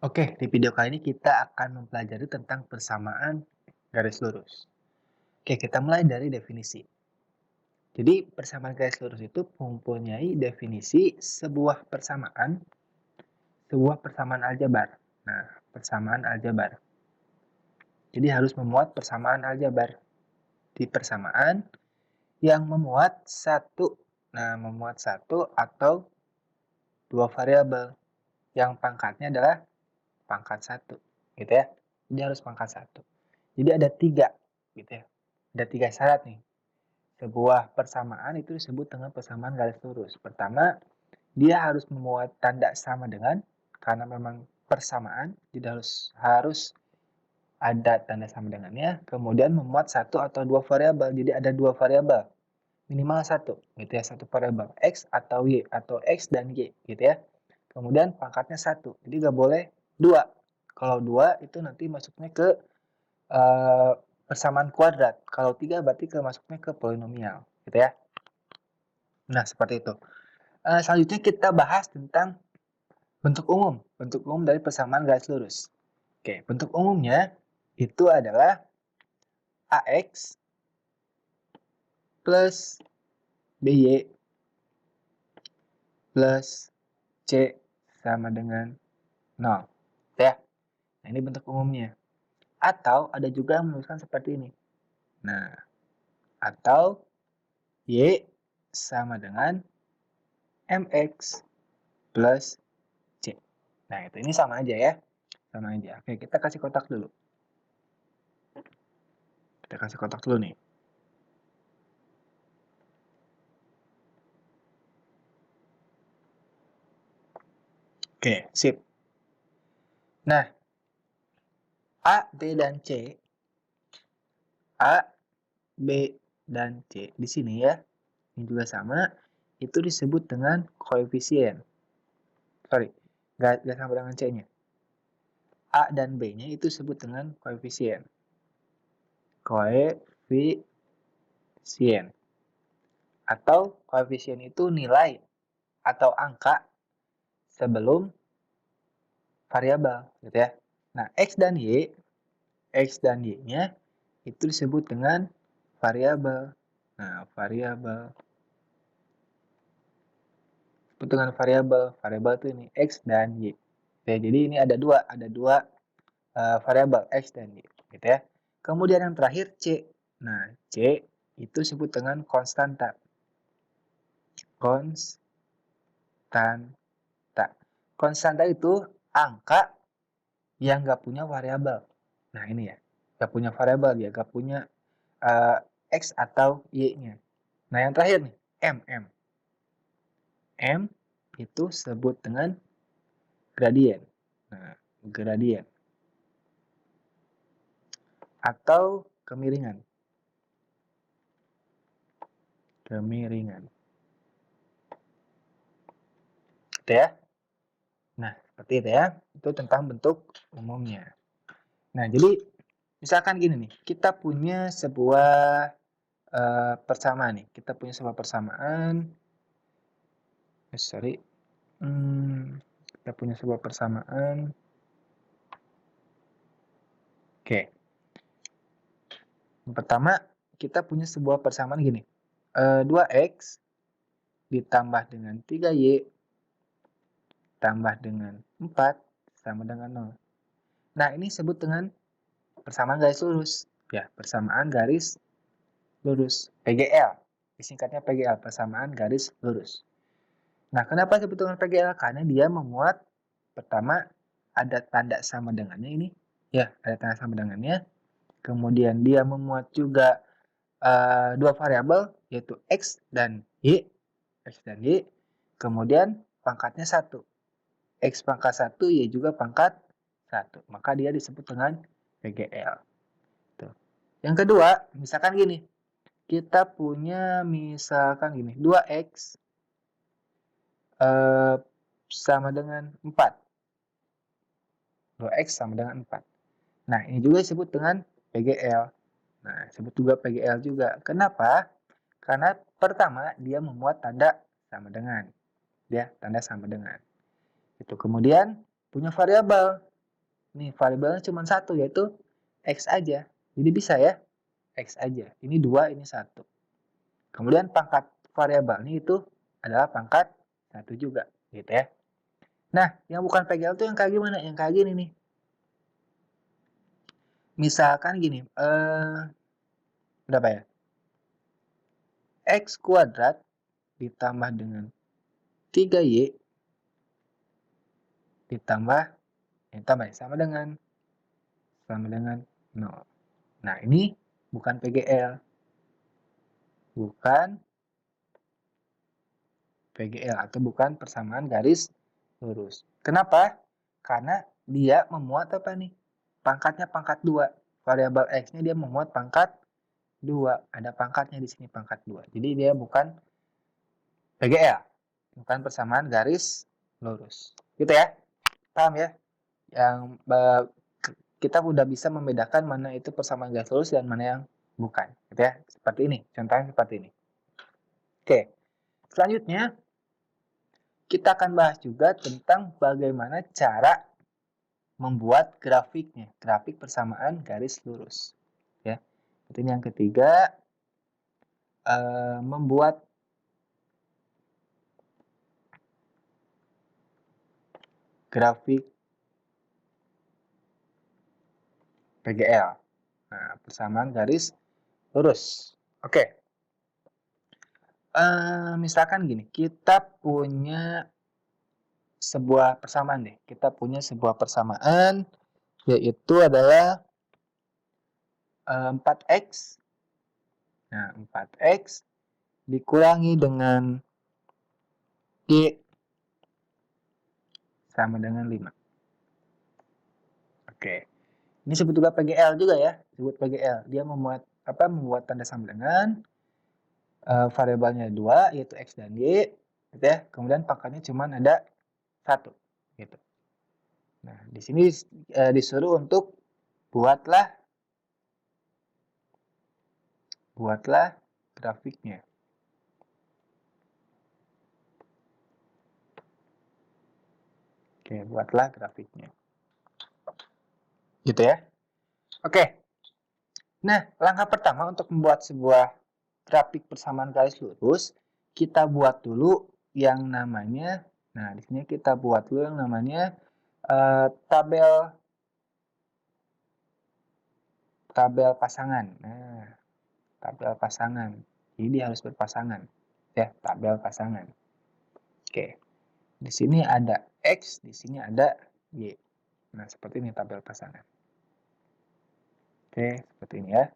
Oke, di video kali ini kita akan mempelajari tentang persamaan garis lurus. Oke, kita mulai dari definisi. Jadi, persamaan garis lurus itu mempunyai definisi sebuah persamaan aljabar. Nah, persamaan aljabar. Jadi harus memuat persamaan aljabar. Di persamaan yang memuat satu. Nah, memuat satu atau dua variabel yang pangkatnya adalah pangkat satu, gitu ya. Jadi harus pangkat satu. Jadi ada tiga, gitu ya. Ada tiga syarat nih. Sebuah persamaan itu disebut dengan persamaan garis lurus. Pertama, dia harus memuat tanda sama dengan, karena memang persamaan, jadi harus ada tanda sama dengannya. Kemudian memuat satu atau dua variabel, jadi ada dua variabel, minimal satu, gitu ya, satu variabel x atau y atau x dan y, gitu ya. Kemudian pangkatnya satu, jadi nggak boleh dua. Kalau dua itu nanti masuknya ke persamaan kuadrat. Kalau 3 berarti masuknya ke polinomial, gitu ya. Nah, seperti itu. Selanjutnya kita bahas tentang bentuk umum. Bentuk umum dari persamaan garis lurus. Oke, bentuk umumnya itu adalah AX plus BY plus C sama dengan 0. Ya. Nah, ini bentuk umumnya. Atau ada juga yang menuliskan seperti ini. Nah, atau Y sama dengan MX plus C. Nah, ini sama aja ya. Sama aja. Oke, kita kasih kotak dulu. Kita kasih kotak dulu nih. Oke, sip. Nah, A, B, dan C. A, B, dan C. Di sini ya. Ini juga sama. Itu disebut dengan koefisien. Sorry, nggak sama dengan C-nya. A dan B-nya itu disebut dengan koefisien. Koefisien. Atau koefisien itu nilai atau angka sebelum variabel, gitu ya. Nah, X dan Y-nya itu disebut dengan variabel. Nah, variabel. Disebut dengan variabel. Variabel itu ini X dan Y. Oke, jadi ini ada dua variabel X dan Y, gitu ya. Kemudian yang terakhir C. Nah, C itu disebut dengan konstanta. Konstanta itu angka yang nggak punya variabel. Nah, ini ya. Nggak punya variabel, ya nggak punya X atau Y-nya. Nah, yang terakhir nih, M. M itu sebut dengan gradien. Nah, gradien. Atau kemiringan. Kemiringan. Gitu ya. Nah, seperti itu ya. Itu tentang bentuk umumnya. Nah, jadi misalkan gini nih. Kita punya sebuah persamaan nih. Kita punya sebuah persamaan. Kita punya sebuah persamaan. Oke. Yang pertama, kita punya sebuah persamaan gini. 2x ditambah dengan 3y tambah dengan 4 sama dengan 0. Nah, ini disebut dengan persamaan garis lurus. Ya, persamaan garis lurus. PGL. Disingkatnya PGL, persamaan garis lurus. Nah, kenapa disebut dengan PGL? Karena dia memuat, pertama, ada tanda sama dengannya ini. Ya, ada tanda sama dengannya. Kemudian dia memuat juga dua variabel, yaitu X dan Y. Kemudian pangkatnya 1. X pangkat 1, Y juga pangkat 1. Maka dia disebut dengan PGL. Tuh. Yang kedua, misalkan gini. Kita punya misalkan gini, 2X sama dengan 4. 2X sama dengan 4. Nah, ini juga disebut dengan PGL. Nah, disebut juga PGL juga. Kenapa? Karena pertama, dia memuat tanda sama dengan. Ya, tanda sama dengan. Itu kemudian punya variabel. Nih variabelnya cuma satu, yaitu X aja. Jadi bisa ya, X aja. Ini 2, ini 1. Kemudian pangkat variabelnya itu adalah pangkat 1 juga, gitu ya. Nah, yang bukan PGL itu yang kayak gimana? Yang kayak gini nih. Misalkan gini, berapa ya? X kuadrat ditambah dengan 3Y ditambah sama dengan 0. Nah, ini bukan PGL. Bukan PGL atau bukan persamaan garis lurus. Kenapa? Karena dia memuat apa nih? Pangkatnya pangkat 2. Variabel X-nya dia memuat pangkat 2. Ada pangkatnya di sini pangkat 2. Jadi dia bukan PGL. Bukan persamaan garis lurus. Gitu ya? Paham ya? Yang kita udah bisa membedakan mana itu persamaan garis lurus dan mana yang bukan. Gitu ya? Seperti ini. Contohnya seperti ini. Oke. Selanjutnya, kita akan bahas juga tentang bagaimana cara membuat grafiknya, grafik persamaan garis lurus. Ya, ini yang ketiga, membuat grafik PGL, nah, persamaan garis lurus. Oke, misalkan gini, kita punya sebuah persamaan deh. Kita punya sebuah persamaan yaitu adalah 4x. Nah, 4x dikurangi dengan y sama dengan 5. Oke. Ini sebut juga PGL juga ya. Sebut PGL. Dia membuat tanda sama dengan variabelnya 2 yaitu x dan y, gitu ya. Kemudian pangkatnya cuma ada 1 gitu. Nah, di sini disuruh untuk buatlah grafiknya. Oke, buatlah grafiknya. Gitu ya. Oke. Nah, langkah pertama untuk membuat sebuah grafik persamaan garis lurus, kita buat dulu yang namanya, nah di sini kita buat dulu yang namanya tabel pasangan. Nah, tabel pasangan. Jadi harus berpasangan, ya, tabel pasangan. Oke, di sini ada X, di sini ada Y. Nah, seperti ini tabel pasangan. Oke, seperti ini ya.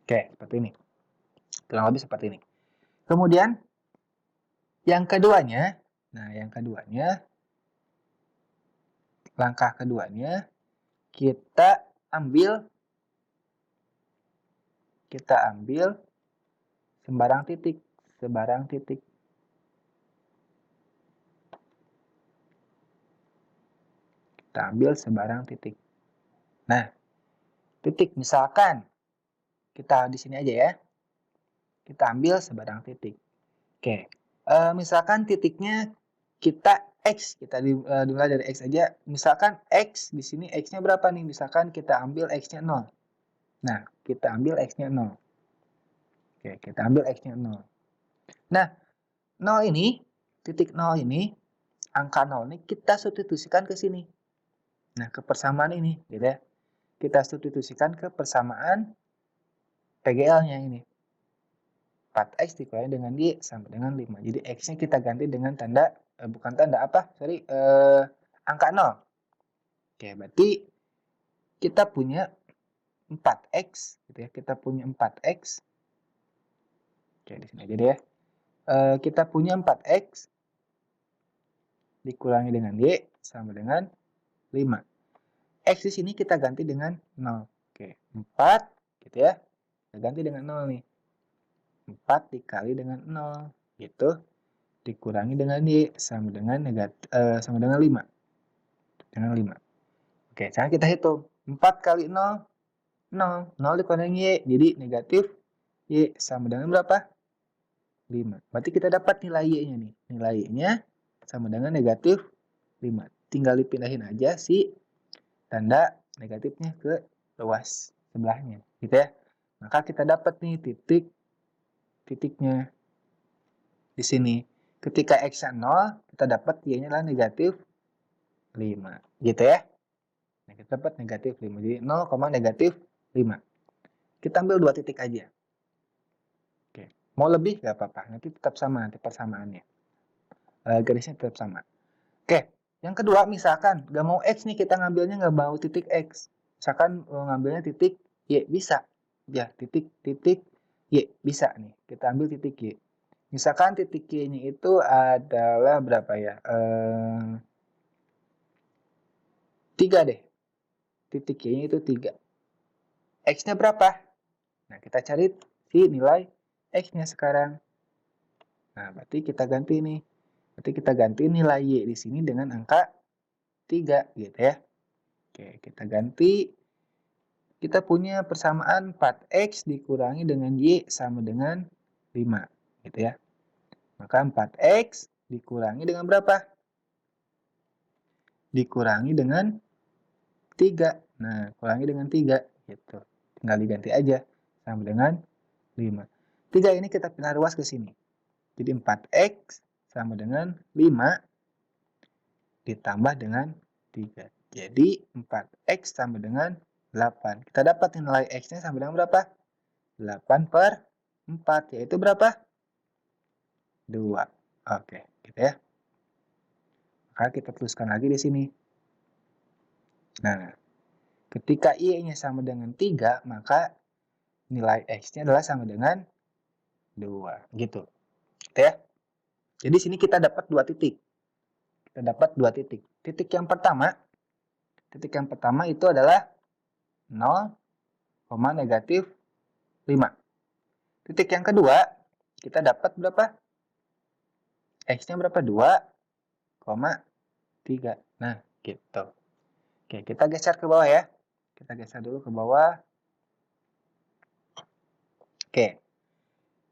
Oke, seperti ini. Kurang lebih seperti ini. Kemudian, yang keduanya, langkah keduanya, kita ambil sembarang titik. Kita ambil sembarang titik. Nah, titik misalkan kita di sini aja ya. Kita ambil sembarang titik. Oke. Misalkan titiknya kita X, kita dimulai dari X aja. Misalkan X di sini X-nya berapa nih? Misalkan kita ambil X-nya 0. Nah, kita ambil X-nya 0. Oke, kita ambil X-nya 0. Nah, 0 ini, titik 0 ini, angka 0 ini kita substitusikan ke sini. Nah, ke persamaan ini, gitu ya. Kita substitusikan ke persamaan PGL-nya ini. 4x dikurangi dengan y sama dengan 5. Jadi x-nya kita ganti dengan tanda, angka 0. Oke, berarti kita punya 4x, gitu ya. Kita punya 4x. Oke, di sini aja deh ya. Kita punya 4x dikurangi dengan y sama dengan 5. X di sini kita ganti dengan 0. Oke, 4, gitu ya. Kita ganti dengan 0 nih. 4 dikali dengan 0 gitu dikurangi dengan y sama dengan 5. Dengan 5. Oke, sekarang kita hitung. 4 kali 0, 0. 0 dikurangi y, jadi negatif y sama dengan berapa? 5. Berarti kita dapat nilai y-nya nih. Nilai y-nya sama dengan negatif 5. Tinggal dipindahin aja si tanda negatifnya ke ruas sebelahnya, gitu ya. Maka kita dapat nih titiknya di sini. Ketika x-nya 0, kita dapat y-nya adalah negatif 5, gitu ya. Nah, kita dapat negatif 5. Jadi 0, negatif 5. Kita ambil 2 titik aja. Oke. Mau lebih nggak apa-apa, nanti tetap sama nanti persamaannya. Garisnya tetap sama. Oke, yang kedua misalkan nggak mau x nih, kita ngambilnya nggak mau titik x. Misalkan ngambilnya titik y, bisa. Ya, titik y, bisa nih. Kita ambil titik y. Misalkan titik y-nya itu adalah berapa ya? 3 deh. Titik y-nya itu 3. X-nya berapa? Nah, kita cari si nilai X-nya sekarang. Nah, berarti kita ganti nih. Berarti kita ganti nilai Y di sini dengan angka 3, gitu ya. Oke, kita ganti. Kita punya persamaan 4X dikurangi dengan Y sama dengan 5, gitu ya. Maka 4X dikurangi dengan berapa? Dikurangi dengan 3. Nah, kurangi dengan 3, gitu. Tinggal diganti aja, sama dengan 5. 3 ini kita pindah ruas ke sini. Jadi 4X sama dengan 5 ditambah dengan 3. Jadi 4X sama dengan 8. Kita dapat nilai X-nya sama dengan berapa? 8 per 4, yaitu berapa? 2. Oke, gitu ya. Maka kita tuliskan lagi di sini. Nah, ketika Y-nya sama dengan 3, maka nilai X-nya adalah sama dengan 2. Gitu. Gitu ya. Jadi sini kita dapat 2 titik. Kita dapat 2 titik. Titik yang pertama itu adalah 0, negatif 5. Titik yang kedua, kita dapat berapa? X-nya berapa? 2, 3. Nah, gitu. Oke, kita geser ke bawah ya. Kita geser dulu ke bawah. Oke.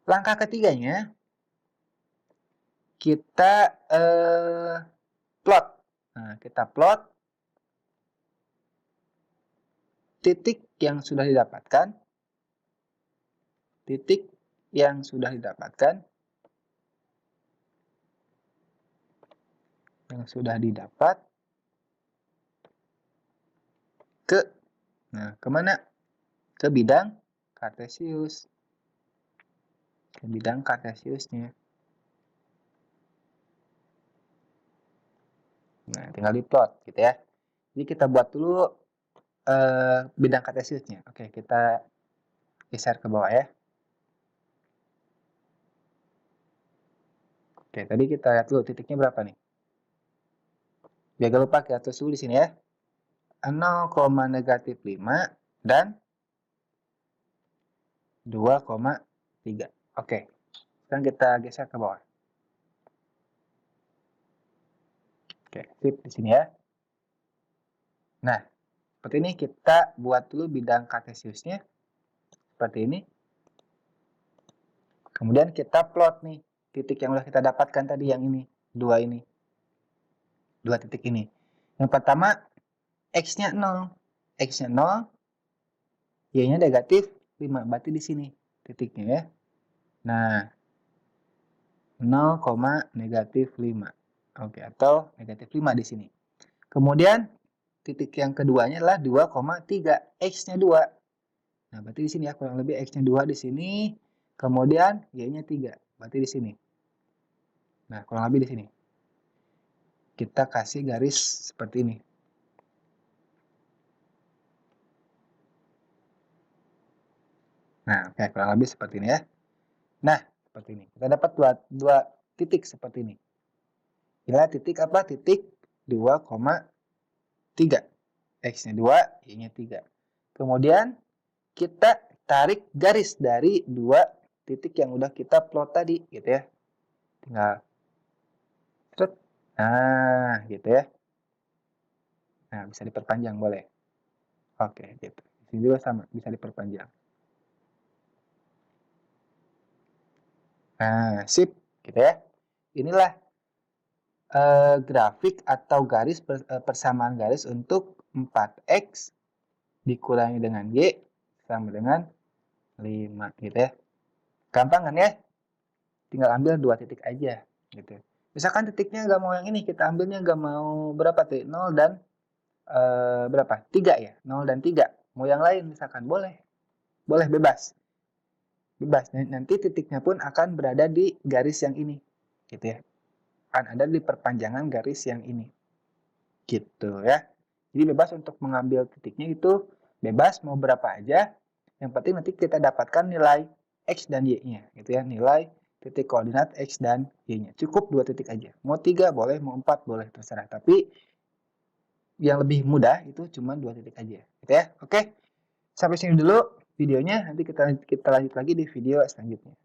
Langkah ketiganya, kita plot. Nah, kita plot titik yang sudah didapatkan. Titik yang sudah didapatkan. Yang sudah didapat. Kemana? Ke bidang kartesius. Ke bidang kartesiusnya. Nah, tinggal diplot gitu ya. Jadi kita buat dulu bidang kartesiusnya. Oke, kita geser ke bawah ya. Oke, tadi kita lihat dulu titiknya berapa nih. Biar gak lupa kita tulis dulu di sini ya. 0, negatif 5 dan 2,3. Oke. Sekarang kita geser ke bawah. Oke, sip di sini ya. Nah, seperti ini kita buat dulu bidang kartesiusnya. Seperti ini. Kemudian kita plot nih titik yang sudah kita dapatkan tadi, yang ini, 2 ini. 2 titik ini. Yang pertama, X-nya 0. X-nya 0, Y-nya negatif 5. Berarti di sini titiknya ya. Nah, 0, negatif 5. Oke, atau negatif 5 di sini. Kemudian, titik yang keduanya adalah 2,3. X-nya 2. Nah, berarti di sini ya, kurang lebih X-nya 2 di sini. Kemudian, Y-nya 3. Berarti di sini. Nah, kurang lebih di sini. Kita kasih garis seperti ini. Nah, oke, kurang lebih seperti ini ya. Nah, seperti ini. Kita dapat dua titik seperti ini. Inilah titik apa? Titik 2,3. X-nya 2, Y-nya 3. Kemudian, kita tarik garis dari 2 titik yang udah kita plot tadi, gitu ya. Tinggal strut. Nah, gitu ya. Nah, bisa diperpanjang boleh. Oke, gitu. Di sini juga sama, bisa diperpanjang. Nah, sip, gitu ya. Inilah grafik atau garis persamaan garis untuk 4x dikurangi dengan y sama dengan 5 gitu ya. Gampang kan ya? Tinggal ambil 2 titik aja gitu. Misalkan titiknya nggak mau yang ini, kita ambilnya nggak mau berapa tuh? 0 dan berapa? 3 ya? 0 dan 3. Mau yang lain misalkan boleh. Boleh bebas. Bebas. Nanti titiknya pun akan berada di garis yang ini. Gitu ya. Akan ada di perpanjangan garis yang ini. Gitu ya. Jadi bebas untuk mengambil titiknya itu bebas mau berapa aja. Yang penting nanti kita dapatkan nilai x dan y-nya gitu ya. Nilai titik koordinat x dan y-nya. Cukup 2 titik aja. Mau 3 boleh, mau 4 boleh, terserah. Tapi yang lebih mudah itu cuma 2 titik aja. Gitu ya. Oke. Sampai sini dulu videonya. Nanti kita lanjut lagi di video selanjutnya.